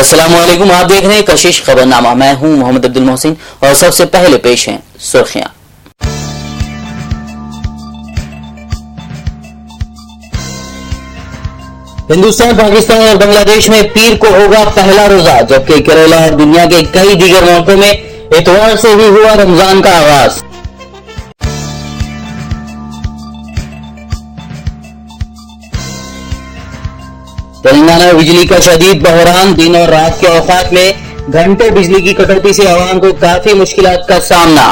अस्सलामुअलैकुम, आप देख रहे हैं कशिश खबरनामा। मैं हूं मोहम्मद अब्दुल मोहसिन और सबसे पहले पेश हैं सुर्खियां। हिंदुस्तान, पाकिस्तान और बांग्लादेश में पीर को होगा पहला रोजा, जबकि केरला और दुनिया के कई दीगर मुल्कों में इतवार से ही हुआ रमजान का आगाज। तेलंगाना में बिजली का शदीद बहरान, दिन और रात के औकात में घंटों बिजली की कटौती से आवाम को काफी मुश्किलात का सामना।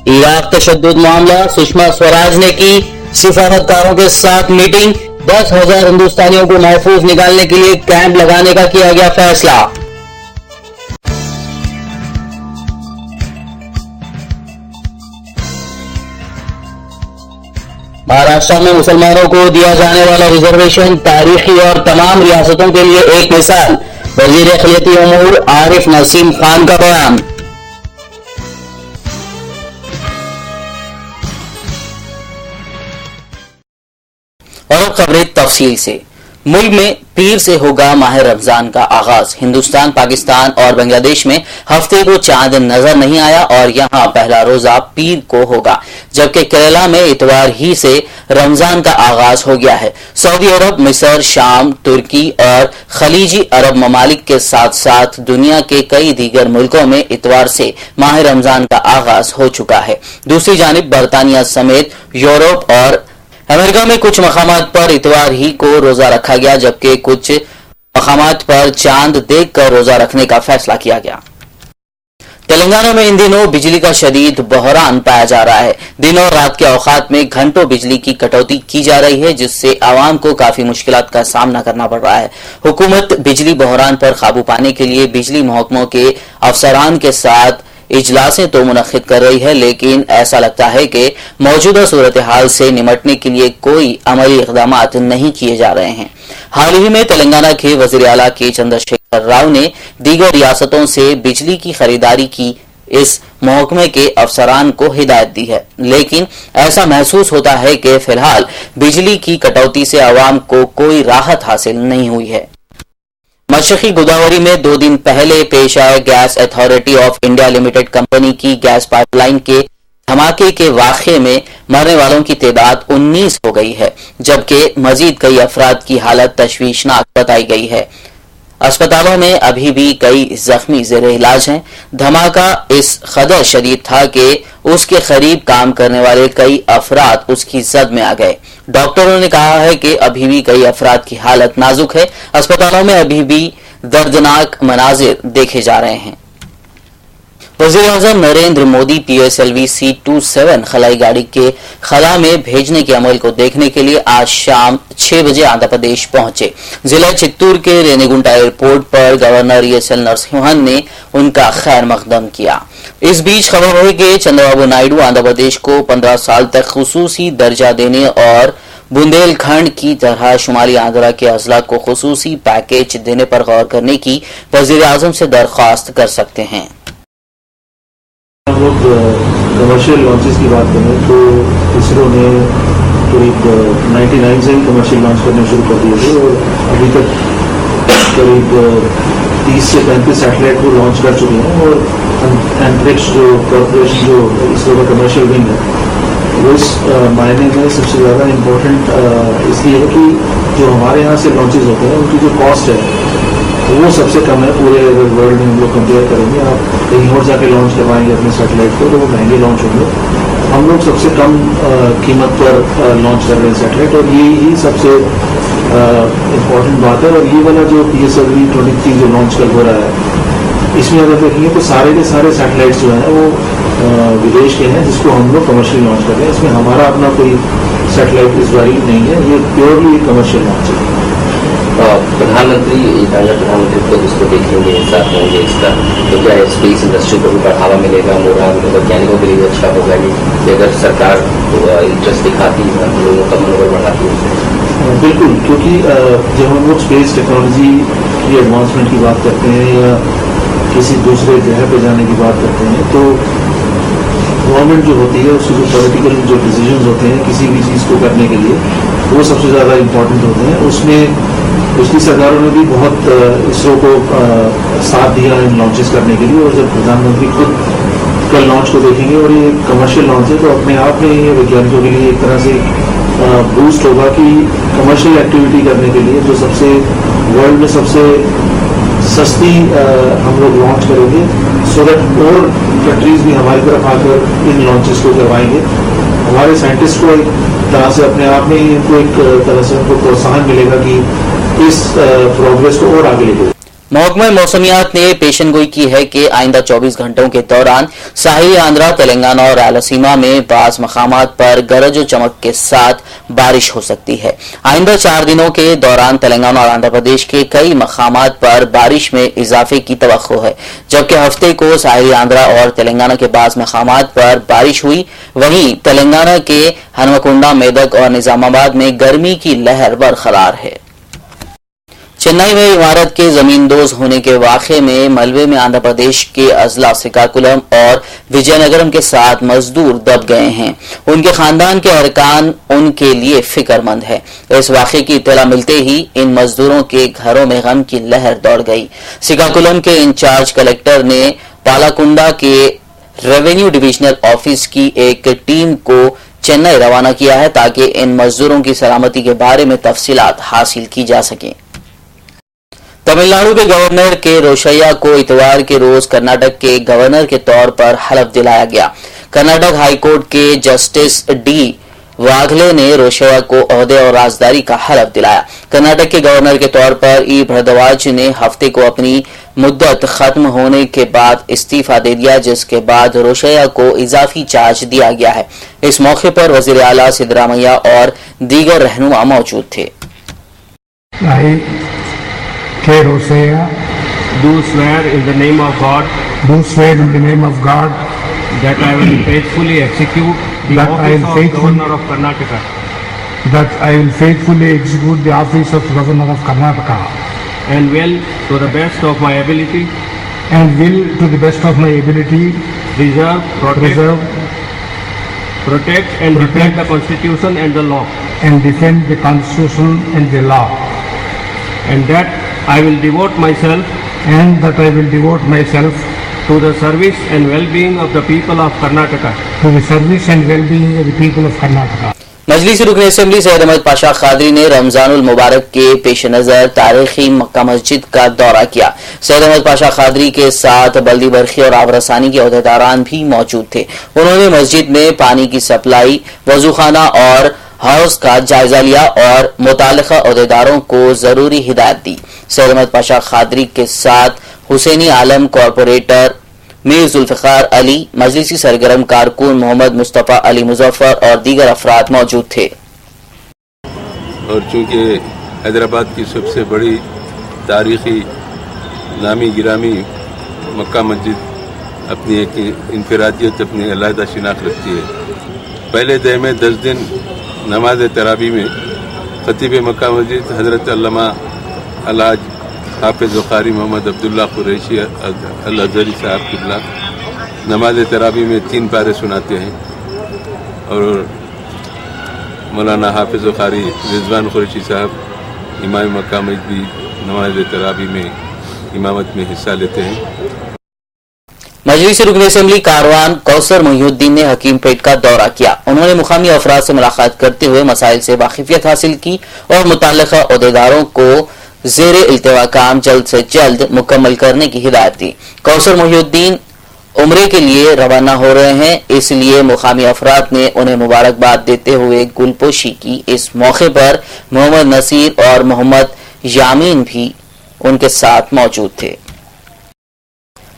इराक तशद्दुद मामला, सुषमा स्वराज ने की सिफारतकारों के साथ मीटिंग। 10,000 हिंदुस्तानियों को महफूज निकालने के लिए कैंप लगाने का किया गया फैसला। महाराष्ट्र में मुसलमानों को दिया जाने वाला रिजर्वेशन तारीखी और तमाम रियासतों के लिए एक मिसाल, वजीर अखिलती उमूर आरिफ नसीम खान का बयान। और खबरें तफसील से। मुल्क में पीर से होगा माह रमजान का आगाज। हिंदुस्तान, पाकिस्तान और बांग्लादेश में हफ्ते को चांद नजर नहीं आया और यहां पहला रोजा पीर को होगा, जबकि केरला में इतवार ही से रमजान का आगाज हो गया है। सऊदी अरब, मिस्र, शाम, तुर्की और खलीजी अरब ममालिक के साथ साथ दुनिया के कई दीगर मुल्कों में इतवार से माह रमजान का आगाज हो चुका है। दूसरी जानिब बरतानिया समेत यूरोप और अमेरिका में कुछ मकामात पर इतवार ही को रोजा रखा गया, जबकि कुछ मकामात पर चांद देखकर रोजा रखने का फैसला किया गया। तेलंगाना में इन दिनों बिजली का शदीद बहरान पाया जा रहा है। दिन और रात के औकात में घंटों बिजली की कटौती की जा रही है, जिससे आवाम को काफी मुश्किलात का सामना करना पड़ रहा है। हुकूमत बिजली बहरान पर काबू पाने के लिए बिजली महकमों के अफसरान के साथ इजलासें तो मुनक्किद कर रही है, लेकिन ऐसा लगता है कि मौजूदा सूरत हाल से निमटने के लिए कोई अमली इकदाम नहीं किए जा रहे हैं। हाल ही में तेलंगाना के वजीर आला के चंद्रशेखर राव ने दीगर रियासतों से बिजली की खरीदारी की इस महकमे के अफसरान को हिदायत दी है, लेकिन ऐसा महसूस होता है कि फिलहाल बिजली की कटौती से आवाम को कोई राहत हासिल नहीं हुई है। मशरकी गोदावरी में 2 दिन पहले पेश आए gas authority of India limited company की गैस पाइपलाइन के धमाके के वाक़े में मरने वालों की तादाद 19 हो गई है, जबकि मजीद कई अफराद की हालत तशवीशनाक बताई गई है। अस्पतालों में अभी भी कई जख्मी ज़ेरे इलाज हैं। धमाका इस कदर शदीद था कि उसके करीब काम करने वाले कई अफराद उसकी जद में आ गए। डॉक्टरों ने कहा है कि अभी भी कई अफराद की हालत नाजुक है। अस्पतालों में अभी भी दर्दनाक मनाजिर देखे जा रहे हैं। वज़ीर-ए-आज़म नरेंद्र मोदी PSLV C-27 खलाई गाड़ी के खला में भेजने के अमल को देखने के लिए आज शाम 6 बजे आंध्र प्रदेश पहुंचे। जिला चित्तूर के रेनीगुंटा एयरपोर्ट पर गवर्नर ESL नरसिम्हन ने उनका खैर मकदम किया। इस बीच खबर है कि चंद्रबाबू नायडू आंध्र प्रदेश को 15 साल तक खुसूसी दर्जा देने और बुंदेलखंड की तरह शुमाली आंध्रा के अजला को खुसूसी पैकेज देने पर गौर करने की वज़ीर-ए-आज़म से दरख्वास्त कर सकते हैं। हम लोग कमर्शियल लॉन्चेस की बात करें तो इसरो ने करीब 99 से ही कमर्शियल लॉन्च करने शुरू कर दिए थे और अभी तक करीब 30 से 35 सैटेलाइट को लॉन्च कर चुके हैं। और अंतरिक्ष जो कॉर्पोरेशन जो इसरो का कमर्शियल विंग है वो इस मायने में सबसे ज़्यादा इम्पोर्टेंट इसलिए है कि जो हमारे यहाँ से लॉन्चेस होते हैं उनकी जो कॉस्ट है वो सबसे कम है। पूरे वर्ल्ड में हम लोग कंपेयर करेंगे, आप कहीं और जाके लॉन्च करवाएंगे अपने सैटेलाइट को तो वो महंगे लॉन्च होंगे। हम लोग सबसे कम कीमत पर लॉन्च कर रहे हैं सैटेलाइट और ये ही सबसे इम्पोर्टेंट बात है। और ये वाला जो PSLV 23 जो लॉन्च कर हो रहा है, इसमें अगर देखेंगे तो सारे के सारे सैटेलाइट्स जो हैं वो विदेश के हैं, जिसको हम लोग कमर्शियल लॉन्च कर रहे हैं। इसमें हमारा अपना कोई सैटेलाइट इस बार नहीं है, ये प्योरली कमर्शियल लॉन्च है। प्रधानमंत्री प्रधानमंत्री खुद इसको देखेंगे, साथ होंगे इसका, तो क्या स्पेस इंडस्ट्री को भी बढ़ावा मिलेगा, मोराल वैज्ञानिकों के लिए अच्छा होगा कि अगर सरकार इंटरेस्ट दिखाती है, लोगों का मनोबल बढ़ाती है। बिल्कुल, क्योंकि जब हम लोग स्पेस टेक्नोलॉजी की एडवांसमेंट की बात करते हैं या किसी दूसरे ग्रह पे जाने की बात करते हैं तो गवर्नमेंट जो होती है उसके जो पॉलिटिकल जो डिसीजंस होते हैं किसी भी चीज़ को करने के लिए वो सबसे ज़्यादा इम्पोर्टेंट होते हैं। उसमें पिछली सरकारों ने भी बहुत इसरो को साथ दिया इन लॉन्चेस करने के लिए, और जब प्रधानमंत्री खुद कल लॉन्च को देखेंगे और ये कमर्शियल लॉन्च है तो अपने आप में ये वैज्ञानिकों के लिए एक तरह से बूस्ट होगा कि कमर्शियल एक्टिविटी करने के लिए जो सबसे वर्ल्ड में सबसे सस्ती हम लोग लॉन्च करेंगे, सो दैट और कंट्रीज भी हमारी तरफ आकर इन लॉन्चेस को करवाएंगे। हमारे साइंटिस्ट को एक तरह से अपने आप में इनको एक तरह से उनको प्रोत्साहन मिलेगा कि इस प्रोग्रेस को और आगे ले जाए। महकमा मौसमियात ने पेशनगोई की है कि आइंदा 24 घंटों के दौरान साहिली आंध्रा, तेलंगाना और रायलसीमा में बाज़ मकामात पर गरज और चमक के साथ बारिश हो सकती है। आइंदा 4 दिनों के दौरान तेलंगाना और आंध्र प्रदेश के कई मकामात पर बारिश में इजाफे की तवक्को है, जबकि हफ्ते को साहिली आंध्रा और तेलंगाना के बाज़ मकामात पर बारिश हुई। वहीं तेलंगाना के हनुमकुंडा, मेदक और निजामाबाद में गर्मी की लहर बरकरार है। चेन्नई में इमारत के जमींदोज होने के वाक़े में मलबे में आंध्र प्रदेश के अजला श्रीकाकुलम और विजयनगरम के 7 मजदूर दब गए हैं। उनके खानदान के अरकान उनके लिए फिक्रमंद है। इस वाक़े की इत्तला मिलते ही इन मजदूरों के घरों में गम की लहर दौड़ गई। श्रीकाकुलम के इंचार्ज कलेक्टर ने पालाकुंडा के रेवेन्यू डिविजनल ऑफिस की एक टीम को चेन्नई रवाना किया है ताकि इन मजदूरों की सलामती के बारे में तफसीलात हासिल की जा सकें। तमिलनाडु के गवर्नर के रोशैया को इतवार के रोज कर्नाटक के गवर्नर के तौर पर हलफ दिलाया गया। कर्नाटक हाईकोर्ट के जस्टिस डी वाघले ने रोशैया को ओहदे और राजदारी का हलफ दिलाया। कर्नाटक के गवर्नर के तौर पर ई भरद्वाज ने हफ्ते को अपनी मुद्दत खत्म होने के बाद इस्तीफा दे दिया, जिसके बाद रोशैया को इजाफी चार्ज दिया गया है। इस मौके पर वजीर आला सिद्धरामैया और दीगर रहनुमा मौजूद थे। K. Rosaya, do swear in the name of God do swear in the name of God that I will faithfully execute the That I office will of faithfully- Governor of Karnataka that I will faithfully execute the office of Governor of Karnataka and will, to the best of my ability, and will, to the best of my ability, preserve, preserve protect and defend the Constitution and the law, and defend the Constitution and the law, and that I will devote myself and that I will devote myself to the service and well-being of the people of Karnataka. to the service and well-being of the people of Karnataka. मजलिस रुकन assembly Syed Ahmad Pasha Qadri ने रमजानुल मुबारक के पेश नजर तारीखी मक्का मस्जिद का दौरा किया। सैयद अहमद पाशा खादरी के साथ बल्दी बरखी और आबरसानी के अहदेदारान भी मौजूद थे। उन्होंने मस्जिद में पानी की सप्लाई, वजूखाना और हाउस का जायजा लिया और मुतालिका अहदेदारों को जरूरी हिदायत दी। सैयद अहमद पाशा खादरी के साथ हुसैनी आलम कॉरपोरेटर मीर जुल्फिकार अली, मजलिसी सरगर्म कारकुन मोहम्मद मुस्तफ़ा अली मुजफ्फर और दीगर अफराद मौजूद थे। और चूँकि हैदराबाद की सबसे बड़ी तारीखी नामी गिरामी मक्का मस्जिद अपनी एक इनफरादियत, अपनी अलहदा शिनाख्त रखती है। पहले दह में 10 दिन नमाज तरावी में खतीब मक्का मस्जिद हज़रत अल्लामा अलहाज हाफिज़ कारी मोहम्मद अब्दुल्ला कुरैशी अल अज़हरी साहब किबला नमाज तरावी में 3 पारे सुनाते हैं और मौलाना हाफिज़ कारी रिजवान कुरैशी साहब इमाम मक्का मस्जिद भी नमाज तरावी में इमामत में हिस्सा लेते हैं। मजलिस रुकन असेंबली कारवान कौसर मोहिउद्दीन ने हकीमपेट का दौरा किया। उन्होंने मुकामी अफराद से मुलाकात करते हुए मसाइल से वाकिफियत हासिल की और मुताल्लिका अहदेदारों को ज़ेरे इल्तिवा काम जल्द से जल्द मुकम्मल करने की हिदायत दी। कौसर मोहिउद्दीन उम्रे के लिए रवाना हो रहे हैं, इसलिए मुकामी अफराद ने उन्हें मुबारकबाद देते हुए गुलपोशी की। इस मौके पर मोहम्मद नसीर और मोहम्मद यामीन भी उनके साथ मौजूद थे।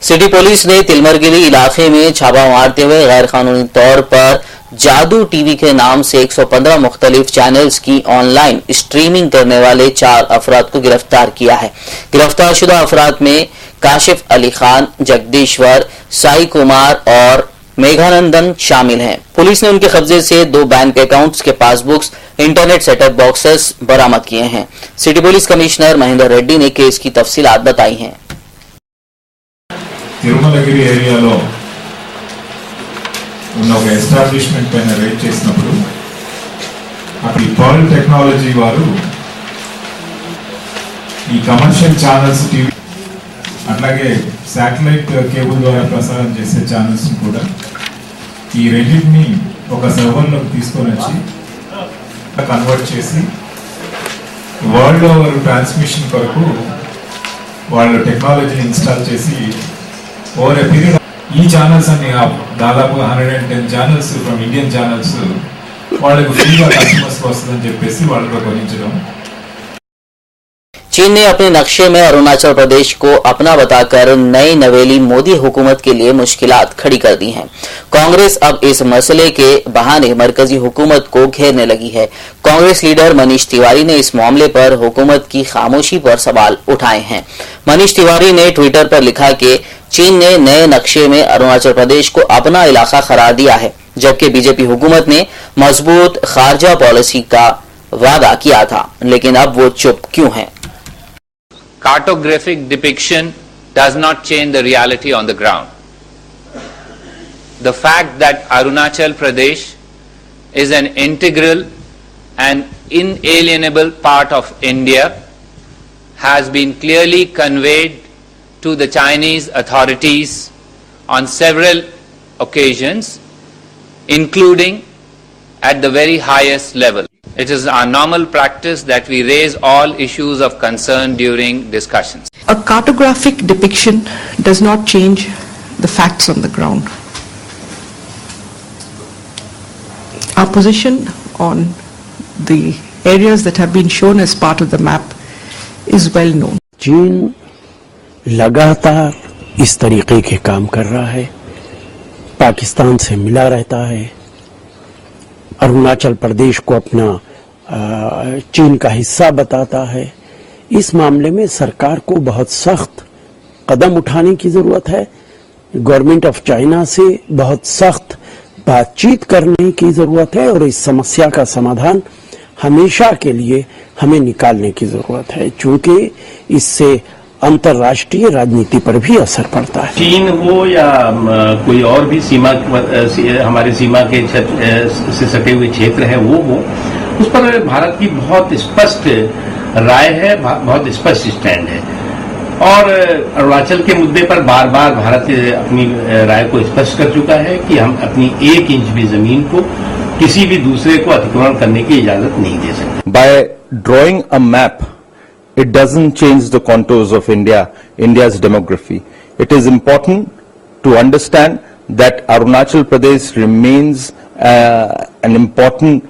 सिटी पुलिस ने तिलमरगिरी इलाके में छापा मारते हुए गैर कानूनी तौर पर जादू टीवी के नाम से 115 मुख्तलिफ चैनल्स की ऑनलाइन स्ट्रीमिंग करने वाले 4 अफराद को गिरफ्तार किया है। गिरफ्तार शुदा अफराद में काशिफ अली खान, जगदीश्वर, साई कुमार और मेघानंदन शामिल हैं। पुलिस ने उनके कब्जे से 2 बैंक अकाउंट्स के पासबुक्स, इंटरनेट सेटअप बॉक्सेस बरामद किए हैं। City police commissioner Mahendra Reddy ने केस की तफसीलात बताई हैं। తిరుమలగిరి ఏరియాలో ఉన్న ఒక ఎస్టాబ్లిష్మెంట్ పైన రైడ్ చేసినప్పుడు అప్పుడు పర్ల్ టెక్నాలజీ వారు ఈ కమర్షియల్ ఛానల్స్ టీవీ అట్లాగే శాటిలైట్ కేబుల్ ద్వారా ప్రసారం చేసే ఛానల్స్ కూడా ఈ రెండింటిని ఒక సర్వర్లోకి తీసుకొని వచ్చి కన్వర్ట్ చేసి వరల్డ్ ఓవర్ ట్రాన్స్మిషన్ కొరకు వాళ్ళు టెక్నాలజీని ఇన్స్టాల్ చేసి ఓవర్ ఎ పీరియడ్ ఈ ఛానల్స్ అన్ని దాదాపు 110 ఛానల్స్ ఫ్రమ్ ఇండియన్ ఛానల్స్ వాళ్ళకు ఫ్రీగా కస్టమర్స్ వస్తుందని చెప్పేసి వాళ్ళతో కొనించడం. चीन ने अपने नक्शे में अरुणाचल प्रदेश को अपना बताकर नई नवेली मोदी हुकूमत के लिए मुश्किलात खड़ी कर दी हैं। कांग्रेस अब इस मसले के बहाने मरकजी हुकूमत को घेरने लगी है। कांग्रेस लीडर मनीष तिवारी ने इस मामले पर हुकूमत की खामोशी पर सवाल उठाए हैं। मनीष तिवारी ने ट्विटर पर लिखा कि चीन ने नए नक्शे में अरुणाचल प्रदेश को अपना इलाका करार दिया है, जबकि बीजेपी हुकूमत ने मजबूत खारजा पॉलिसी का वादा किया था, लेकिन अब वो चुप क्यों हैं? Cartographic depiction does not change the reality on the ground. The fact that Arunachal Pradesh is an integral and inalienable part of India has been clearly conveyed to the Chinese authorities on several occasions, including at the very highest level. It is our normal practice that we raise all issues of concern during discussions. A cartographic depiction does not change the facts on the ground. Our position on the areas that have been shown as part of the map is well known. चीन लगातार इस तरीके के काम कर रहा है, पाकिस्तान से मिला रहता है, अरुणाचल प्रदेश को अपना चीन का हिस्सा बताता है। इस मामले में सरकार को बहुत सख्त कदम उठाने की जरूरत है। गवर्नमेंट ऑफ चाइना से बहुत सख्त बातचीत करने की जरूरत है और इस समस्या का समाधान हमेशा के लिए हमें निकालने की जरूरत है, क्योंकि इससे अंतर्राष्ट्रीय राजनीति पर भी असर पड़ता है। चीन हो या कोई और भी सीमा हमारे सीमा के से सटे हुए क्षेत्र है वो हो, उस पर भारत की बहुत स्पष्ट राय है, बहुत स्पष्ट स्टैंड है। और अरुणाचल के मुद्दे पर बार बार भारत अपनी राय को स्पष्ट कर चुका है कि हम अपनी 1 इंच भी जमीन को किसी भी दूसरे को अतिक्रमण करने की इजाजत नहीं दे सकते। By drawing a map, it doesn't change the contours of India's demography. It is important to understand that Arunachal Pradesh remains an important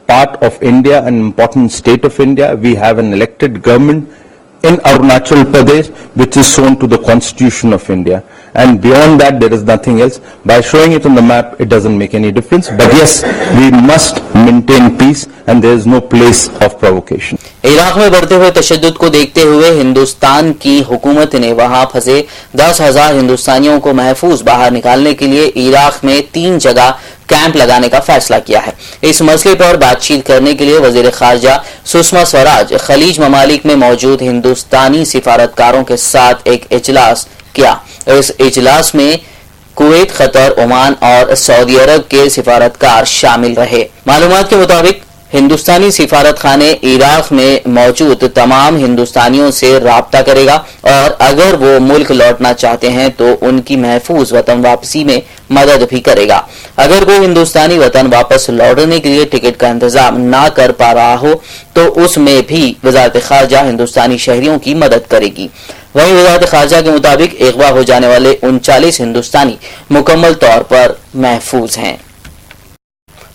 part of India, an important state of India. We have an elected government in Arunachal Pradesh which is shown to the Constitution of India, and beyond that there is nothing else. By showing it on the map, it doesn't make any difference, but yes, we must maintain peace and there is no place of provocation. Iraq में बढ़ते हुए तशद्दुद को देखते हुए हिंदुस्तान की हुकूमत ने वहां फंसे 10,000 हिंदुस्तानियों को महफूज बाहर निकालने के लिए इराक में 3 जगह कैंप लगाने का फैसला किया है। इस मसले पर बातचीत करने के लिए वजीर खारजा सुषमा स्वराज खलीज ममालिक में मौजूद हिंदुस्तानी सिफारतकारों के साथ एक इजलास किया। इस इजलास में कुवैत, कतर, ओमान और सऊदी अरब के सिफारतकार शामिल रहे। मालूमात के मुताबिक हिंदुस्तानी सिफारत खाने इराक में मौजूद तमाम हिंदुस्तानियों से राब्ता करेगा और अगर वो मुल्क लौटना चाहते हैं तो उनकी महफूज वतन वापसी में मदद भी करेगा। अगर कोई हिंदुस्तानी वतन वापस लौटने के लिए टिकट का इंतजाम ना कर पा रहा हो तो उसमें भी वजारत खारजा हिंदुस्तानी शहरियों की मदद करेगी। वहीं वजारत खारजा के मुताबिक अगवा हो जाने वाले 39 हिंदुस्तानी मुकम्मल तौर पर महफूज हैं।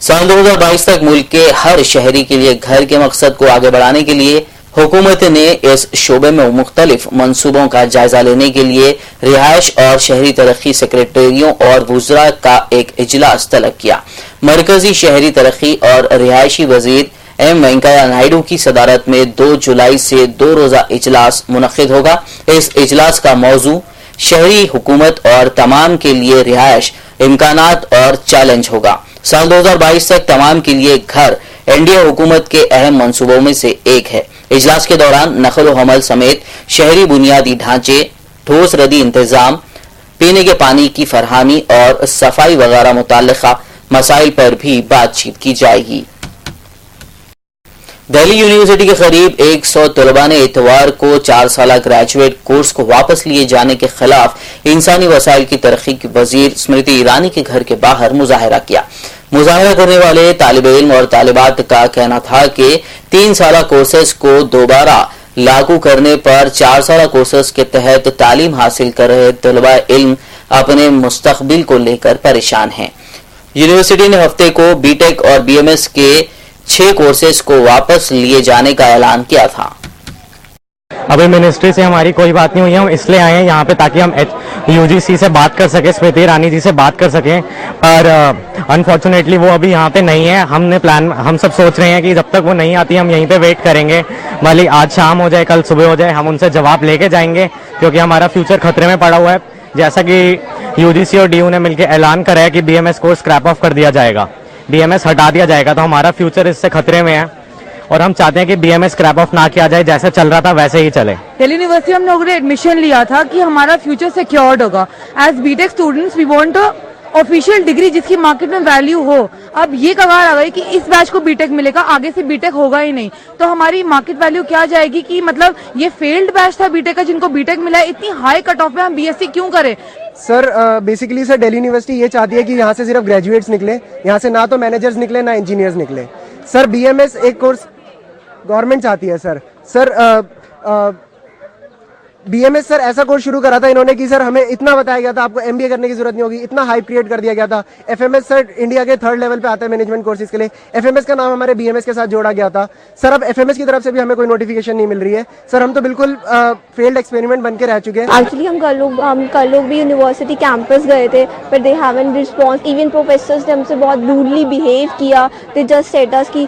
साल 2022 तक मुल्क के हर शहरी के लिए घर के मकसद को आगे बढ़ाने के लिए हुकूमत ने इस शोबे में मुख्तलिफ मंसूबों का जायजा लेने के लिए रिहाइश और शहरी तरक्की सेक्रेटरियों और वुज़रा का एक इजलास तलब किया। मरकजी शहरी तरक्की और रिहायशी वजीर एम वेंकैया नायडू की सदारत में 2 जुलाई से 2 रोजा इजलास मुनक्किद होगा। इस इजलास का मौजू शहरी हुकूमत और तमाम के लिए रिहाइश, इम्कानात और चैलेंज होगा। साल 2022 तक तमाम के लिए घर एनडीए हुकूमत के अहम मंसूबों में से एक है। इजलास के दौरान नकल व हमल समेत शहरी बुनियादी ढांचे, ठोस रदी इंतजाम, पीने के पानी की फरहमी और सफाई वगैरह मुताल्लिका मसाइल पर भी बातचीत की जाएगी। दिल्ली यूनिवर्सिटी के करीब 100 तलबा ने इतवार को 4 साला ग्रेजुएट कोर्स को वापस लिए जाने के खिलाफ इंसानी वसाइल की तरक्की की वजीर स्मृति ईरानी के घर के बाहर मुजाहरा किया। मुजाहरा करने वाले तालिब इल्म और तालिबात का कहना था कि 3 साला कोर्सेस को दोबारा लागू करने पर 4 साला कोर्सेस के तहत तालीम हासिल कर रहे तलबा इल्म अपने मुस्तकबिल को लेकर परेशान हैं। यूनिवर्सिटी ने हफ्ते को बीटेक और बीएमएस के 6 कोर्सेज को वापस लिए जाने का ऐलान किया था। अभी मिनिस्ट्री से हमारी कोई बात नहीं हुई है, हम इसलिए आए हैं यहाँ पे ताकि हम यूजीसी से बात कर सके, स्मृति ईरानी जी से बात कर सकें, पर अनफॉर्चुनेटली वो अभी यहाँ पे नहीं है। हम सब सोच रहे हैं कि जब तक वो नहीं आती हम यहीं पे वेट करेंगे, भले आज शाम हो जाए कल सुबह हो जाए, हम उनसे जवाब लेके जाएंगे क्योंकि हमारा फ्यूचर खतरे में पड़ा हुआ है। जैसा कि यूजीसी और डीयू ने मिलकर ऐलान करा है कि बीएमएस कोर्स स्क्रैप ऑफ कर दिया जाएगा, बीएमएस हटा दिया जाएगा, तो हमारा फ्यूचर इससे खतरे में है और हम चाहते हैं कि बीएमएस स्क्रैप ऑफ ना किया जाए, जैसे चल रहा था वैसे ही चले। दिल्ली यूनिवर्सिटी हम लोगों ने एडमिशन लिया था कि हमारा फ्यूचर सिक्योर्ड होगा। As BTech students we want official degree जिसकी मार्केट में वैल्यू हो। अब ये कगार आ गई कि इस बैच को बीटेक मिलेगा, आगे से बीटेक होगा ही नहीं, तो हमारी मार्केट वैल्यू क्या जाएगी कि मतलब ये फेल्ड बैच था बीटेक का जिनको बीटेक मिला है, इतनी हाई कट ऑफ में हम बीएससी क्यों करें। Sir basically sir Delhi university ये चाहती है कि यहाँ से सिर्फ ग्रेजुएट्स निकले, यहाँ से ना तो मैनेजर्स निकले ना इंजीनियर्स निकले। सर बीएमएस एक कोर्स गवर्नमेंट चाहती है सर बीएमएस सर ऐसा कोर्स शुरू करा था इन्होंने कि सर हमें इतना बताया गया था आपको एमबीए करने की जरूरत नहीं होगी, इतना हाइप क्रिएट कर दिया गया था। एफएमएस सर इंडिया के 3rd लेवल पे आता है मैनेजमेंट कोर्सेज के लिए, एफएमएस का नाम हमारे बीएमएस के साथ जोड़ा गया था। सर अब एफएमएस की तरफ से भी हमें कोई नोटिफिकेशन नहीं मिल रही है। सर हम तो बिल्कुल फेल्ड एक्सपेरिमेंट बन के रह चुके हैं। एक्चुअली हम कल लोग भी यूनिवर्सिटी कैंपस गए थे, but they haven't response. Even professors ने हमसे बहुत रूडली बिहेव किया। दे जस्ट सेड अस कि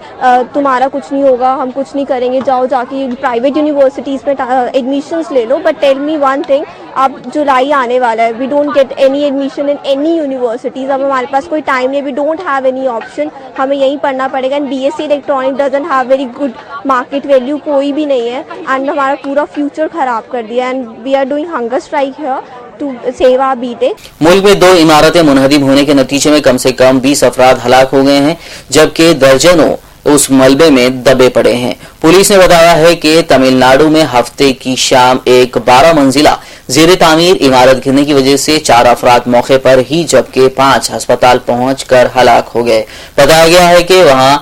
तुम्हारा कुछ नहीं होगा, हम कुछ नहीं करेंगे, जाओ जाके प्राइवेट यूनिवर्सिटीज में एडमिशंस ले लो। But tell me one thing, अब जुलाई आने वाला है, we don't get any admission in any universities. अब हमारे पास कोई टाइम नहीं, we don't have any option, हमें यहीं पढ़ना पड़ेगा। And BSc electronic doesn't have very good market value, कोई भी नहीं है, एंड हमारा पूरा फ्यूचर खराब कर दिया। And we are doing hunger strike here to save our BTech. मुल्क में 2 इमारतें मुनहदिम होने के नतीजे में कम से कम 20 अफराद हलाक हो गए हैं, जबकि दर्जनों उस मलबे में दबे पड़े हैं। पुलिस ने बताया है कि तमिलनाडु में हफ्ते की शाम एक 12 मंजिला ज़ेरे तामीर इमारत गिरने की वजह से 4 अफराद मौके पर ही जबकि 5 अस्पताल पहुंचकर हलाक हो गए। बताया गया है कि वहां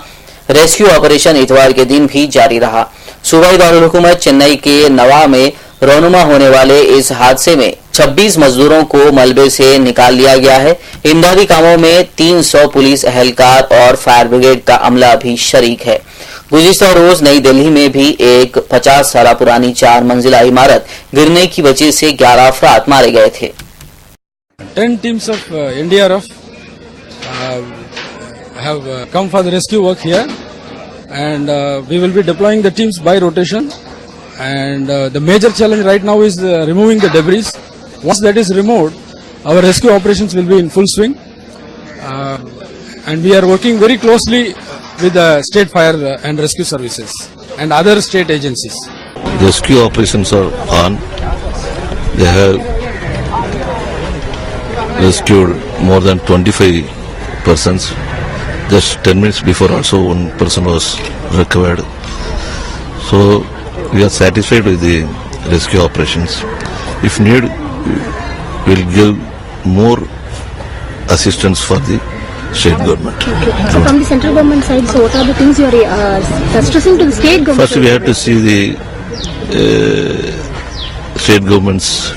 रेस्क्यू ऑपरेशन इतवार के दिन भी जारी रहा। सूबाई दारुल हुकूमत चेन्नई के नवा में रोनुमा होने वाले इस हादसे में 26 मजदूरों को मलबे से निकाल लिया गया है। इमदादी कामों में 300 पुलिस एहलकार और फायर ब्रिगेड का अमला भी शरीक है। गुज़िश्ता रोज नई दिल्ली में भी एक 50 साल पुरानी 4 मंजिला इमारत गिरने की वजह से 11 अफराद मारे गए थे। 10 teams of NDRF have come for the rescue work here, and we will be deploying the teams by rotation. And the major challenge right now is removing the debris. Once that is removed, our rescue operations will be in full swing, and we are working very closely with the state fire and rescue services and other state agencies. Rescue operations are on. They have rescued more than 25 persons. Just 10 minutes before also one person was recovered. So we are satisfied with the rescue operations. If need, we will give more assistance for the state government. So from the central government side, so what are the things you are stressing to the state government? First we have to see the state government's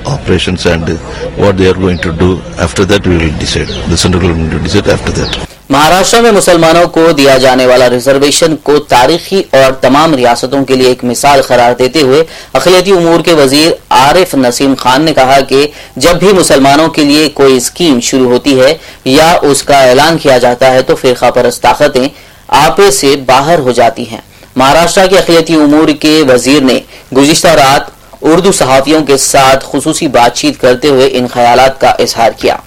operations and what they are going to do. After that we will decide. The central government will decide after that. Maharashtra में मुसलमानों को दिया जाने वाला reservation को तारीखी और तमाम रियासतों के लिए एक मिसाल करार देते हुए अक़लियती उमूर के वजीर आरिफ नसीम खान ने कहा कि जब भी मुसलमानों के लिए कोई स्कीम शुरू होती है या उसका ऐलान किया जाता है तो फिरका परस्त ताकतें आपे से बाहर हो जाती हैं। महाराष्ट्र के अक़लियती उमूर के वजीर ने गुज़िश्ता रात उर्दू सहाफ़ियों के साथ खुसूसी बातचीत करते हुए इन ख्यालात का इजहार किया।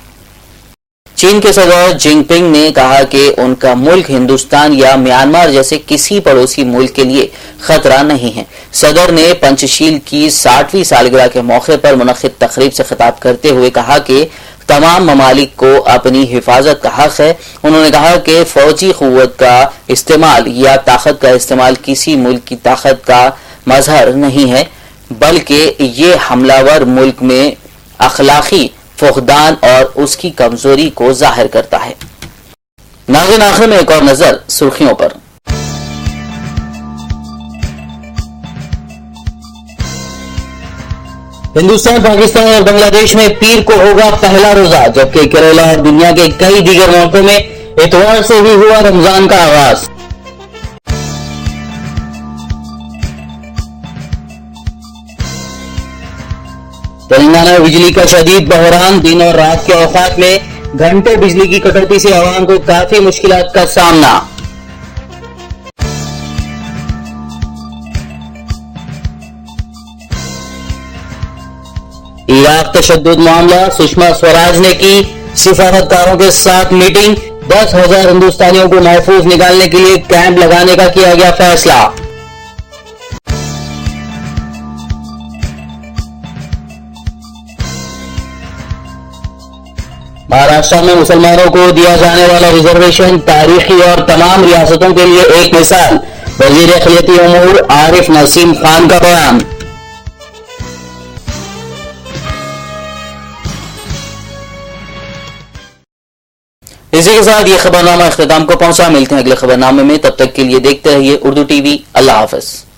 चीन के सदर जिनपिंग ने कहा कि उनका मुल्क हिंदुस्तान या म्यांमार जैसे किसी पड़ोसी मुल्क के लिए खतरा नहीं है। सदर ने पंचशील की 60वीं सालगिरह के मौके पर मुनक्किद तकरीब से खिताब करते हुए कहा कि तमाम ममालिक को अपनी हिफाजत का हक है। उन्होंने कहा कि फौजी कुव्वत का इस्तेमाल या ताकत का इस्तेमाल किसी मुल्क की ताकत का मजहर नहीं है, बल्कि ये हमलावर मुल्क में अखलाकी फुकदान और उसकी कमजोरी को जाहिर करता है। नाज़रीन, आखिर में एक और नजर सुर्खियों पर। हिंदुस्तान, पाकिस्तान और बांग्लादेश में पीर को होगा पहला रोजा, जबकि केरला और दुनिया के कई दीगर मुल्कों में इतवार से ही हुआ रमजान का आगाज। तेलंगाना में बिजली का शदीद बहरान, दिन और रात के औकात में घंटे बिजली की कटौती से आवाम को काफी मुश्किलात का सामना। इराक तशद्दुद मामला, सुषमा स्वराज ने की सिफारतकारों के साथ मीटिंग, 10,000 हिंदुस्तानियों को महफूज निकालने के लिए कैंप लगाने का किया गया फैसला। महाराष्ट्र में मुसलमानों को दिया जाने वाला रिजर्वेशन तारीखी और तमाम रियासतों के लिए एक मिसाल, वजीर अक़लियती उमूर आरिफ नसीम खान का बयान। इसी के साथ ये खबरनामा इख्तिताम को पहुंचा। मिलते हैं अगले खबरनामे में, तब तक के लिए देखते रहिए उर्दू टीवी। अल्लाह हाफ़िज़।